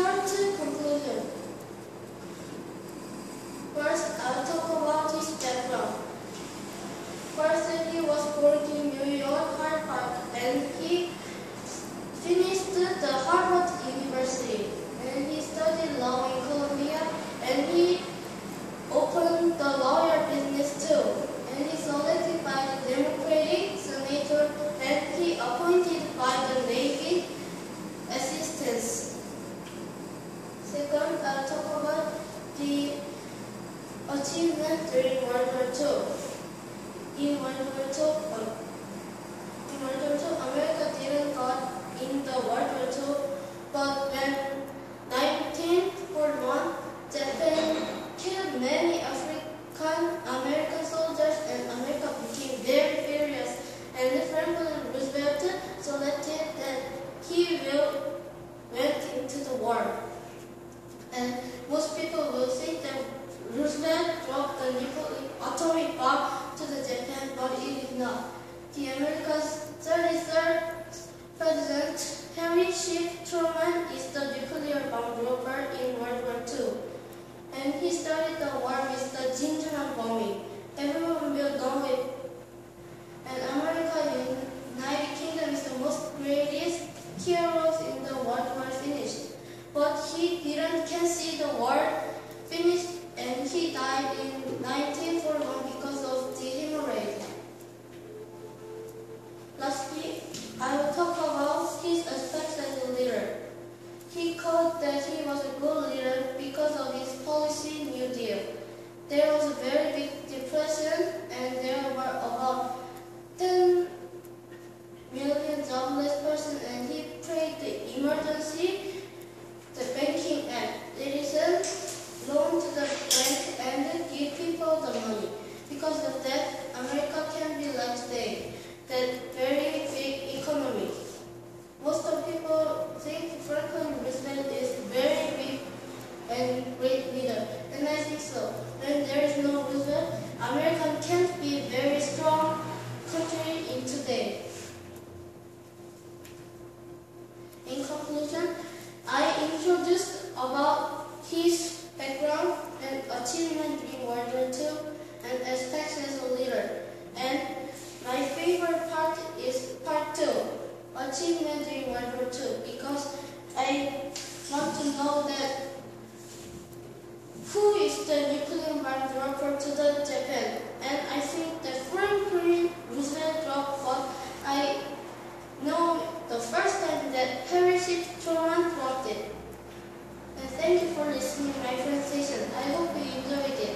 Short conclusion. First, I'll talk about his background. First, he was born in New York, Harvard, and he finished the Harvard University. And he studied law in Columbia, and he opened the lawyer business too. And he selected by the Democratic senator, and he appointed by the Navy assistants. Second, I'll talk about the achievement during World War II. In World War II, America didn't got in the World War II, but when 1941, Japan killed many African-American soldiers and America became very furious, and Franklin Roosevelt selected that he will went into the war. And most people will think that Roosevelt dropped the atomic bomb to the Japan, but it is not. The America's 33rd President, Henry C. Truman, is the nuclear bomb dropper in World War II. And he started the war with the Jinjunan bombing. Everyone will know it. And America, United Kingdom is the most greatest heroes in the world were finished. But he didn't can see the war finished, and he died in 1941 because of the hemorrhage. Lastly, I will talk about his aspects as a leader. He called that he was a good leader because of his policy New Deal. There was a very big depression, and there were about 10 million jobless persons, and he created the emergency, the Banking Act. It is a loan to the bank and give people the money. Because of that, America can be like today, that very big economy. Most of people think Franklin Roosevelt is very big and great leader, and I think so. When there is no Roosevelt, America can't be a very strong country in today. In conclusion, I introduced about his background and achievement in World War II and aspects as a leader. And my favorite part is part 2, achievement in World War II, because I want to know that who is the nuclear bomb dropper to the Japan. And I think that Franklin Roosevelt dropped, but I know the first time that Henry C. Truman dropped it. And thank you for listening to my presentation. I hope you enjoyed it.